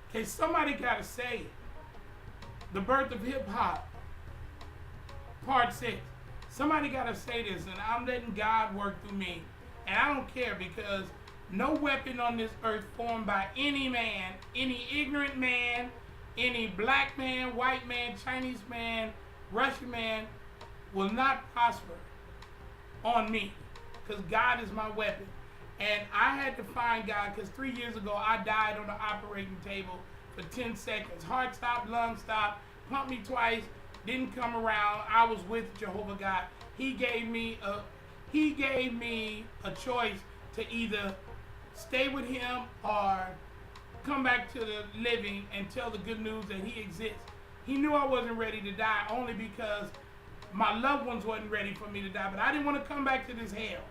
Okay, somebody gotta say it. The birth of hip hop, part 6. Somebody gotta say this, and I'm letting God work through me. And I don't care, because no weapon on this earth formed by any man, any ignorant man, any black man, white man, Chinese man, Russian man, will not prosper on me, because God is my weapon. And I had to find God, because 3 years ago I died on the operating table for 10 seconds. Heart stopped, lung stopped, pumped me twice, didn't come around. I was with Jehovah God. He gave me a choice to either stay with him or come back to the living and tell the good news that he exists. He knew I wasn't ready to die, only because my loved ones wasn't ready for me to die. But I didn't want to come back to this hell.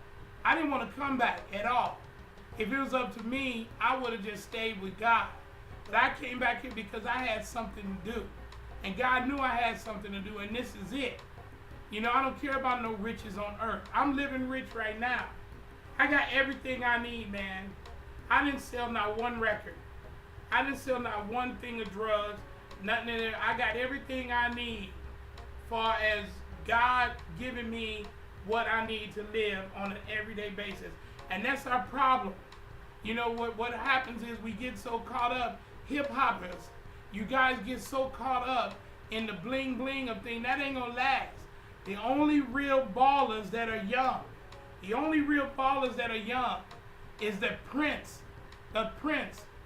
I didn't want to come back at all. If it was up to me, I would have just stayed with God. But I came back here because I had something to do. And God knew I had something to do, and this is it. You know, I don't care about no riches on earth. I'm living rich right now. I got everything I need, man. I didn't sell not one record. I didn't sell not one thing of drugs, nothing in there. I got everything I need, far as God giving me what I need to live on an everyday basis. And that's our problem. You know, what happens is we get so caught up, hip-hoppers, you guys get so caught up in the bling-bling of things. That ain't gonna last. The only real ballers that are young, is the Prince,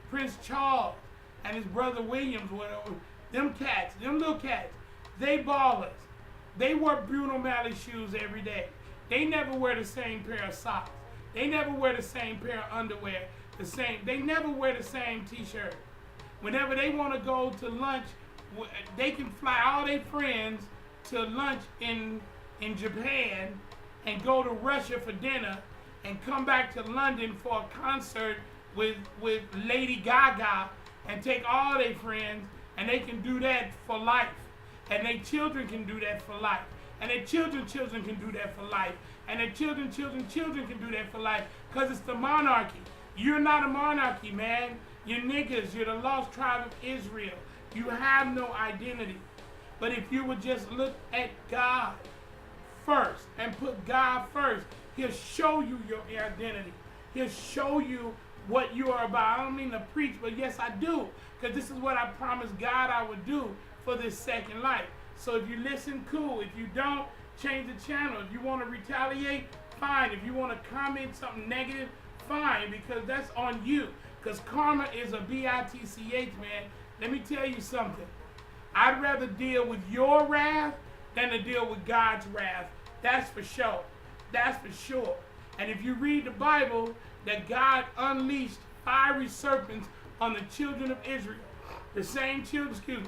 Prince Charles, and his brother Williams, whatever. Them cats, them little cats, they ballers. They wear Bruno Malley shoes every day. They never wear the same pair of socks. They never wear the same pair of underwear. They never wear the same t-shirt. Whenever they want to go to lunch, they can fly all their friends to lunch in Japan and go to Russia for dinner and come back to London for a concert with Lady Gaga and take all their friends, and they can do that for life. And their children can do that for life. And their children can do that for life. And their children can do that for life, because it's the monarchy. You're not a monarchy, man. You're niggas. You're the lost tribe of Israel. You have no identity. But if you would just look at God first and put God first, he'll show you your identity. He'll show you what you are about. I don't mean to preach, but yes, I do. Because this is what I promised God I would do for this second life. So if you listen, cool. If you don't, change the channel. If you want to retaliate, fine. If you want to comment something negative, fine, because that's on you. Because karma is a B-I-T-C-H, man. Let me tell you something. I'd rather deal with your wrath than to deal with God's wrath. That's for sure. That's for sure. And if you read the Bible, that God unleashed fiery serpents on the children of Israel. The same children,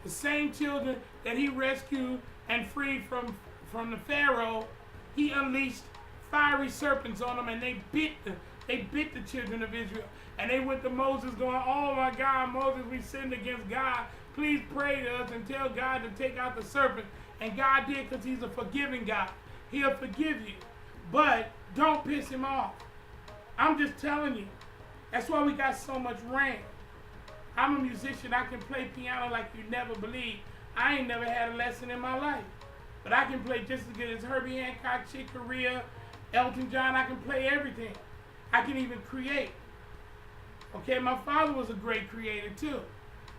the same children that he rescued and freed from the Pharaoh, he unleashed fiery serpents on them, and they bit the children of Israel. And they went to Moses going, oh my God, Moses, we sinned against God. Please pray to us and tell God to take out the serpent. And God did, because he's a forgiving God. He'll forgive you. But don't piss him off. I'm just telling you. That's why we got so much rain. I'm a musician. I can play piano like you never believe. I ain't never had a lesson in my life. But I can play just as good as Herbie Hancock, Chick Corea, Elton John. I can play everything. I can even create. Okay, my father was a great creator too.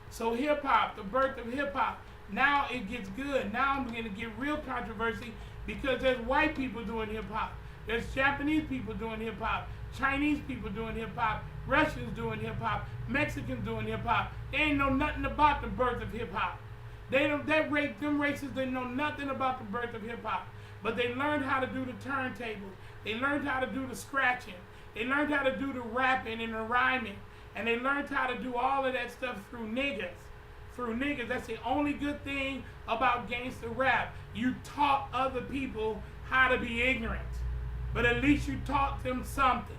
So hip-hop, the birth of hip-hop, now it gets good. Now I'm going to get real controversy, because there's white people doing hip-hop. There's Japanese people doing hip-hop. Chinese people doing hip-hop. Russians doing hip-hop. Mexicans doing hip-hop. They ain't know nothing about the birth of hip-hop. Them races, they know nothing about the birth of hip-hop. But they learned how to do the turntables. They learned how to do the scratching. They learned how to do the rapping and the rhyming. And they learned how to do all of that stuff through niggas. Through niggas. That's the only good thing about gangster rap. You taught other people how to be ignorant. But at least you taught them something.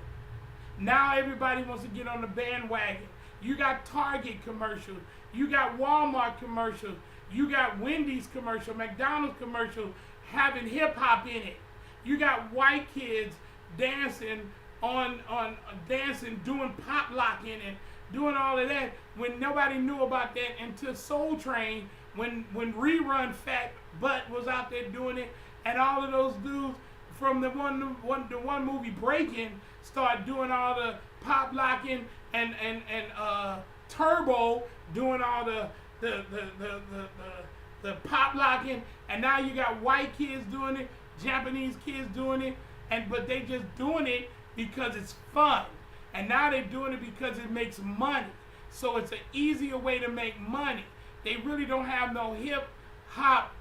Now everybody wants to get on the bandwagon. You got Target commercials. You got Walmart commercials. You got Wendy's commercial, McDonald's commercial having hip-hop in it. You got white kids dancing dancing, doing pop locking and doing all of that when nobody knew about that until Soul Train, when Rerun Fat Butt was out there doing it, and all of those dudes from the one movie Breaking started doing all the pop locking and Turbo doing all the pop locking, and now you got white kids doing it, Japanese kids doing it, but they just doing it because it's fun. And now they're doing it because it makes money. So it's an easier way to make money. They really don't have no hip hop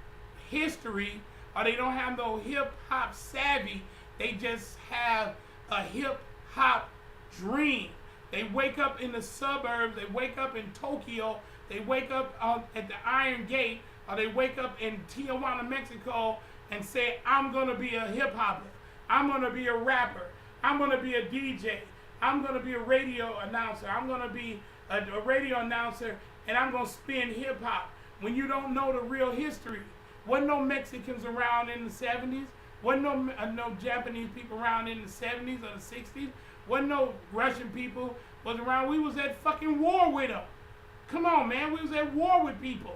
history, or they don't have no hip hop savvy. They just have a hip hop dream. They wake up in the suburbs, they wake up in Tokyo, they wake up at the Iron Gate, or they wake up in Tijuana, Mexico, and say, I'm gonna be a hip hopper, I'm gonna be a rapper, I'm gonna be a DJ, I'm gonna be a radio announcer, I'm gonna be a radio announcer, and I'm gonna spin hip hop. When you don't know the real history, wasn't no Mexicans around in the 70s, wasn't no Japanese people around in the 70s or the 60s, wasn't no Russian people was around. We was at fucking war with them. Come on, man, we was at war with people.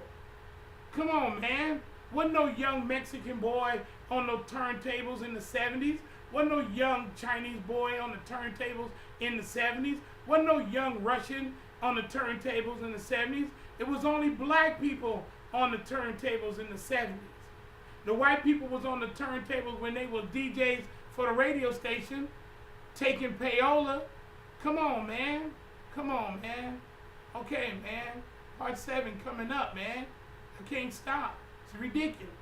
Come on, man. Wasn't no young Mexican boy on no turntables in the 70s. Wasn't no young Chinese boy on the turntables in the 70s. Wasn't no young Russian on the turntables in the 70s. It was only black people on the turntables in the 70s. The white people was on the turntables when they were DJs for the radio station, taking payola. Come on, man. Come on, man. Okay, man. Part 7 coming up, man. I can't stop. It's ridiculous.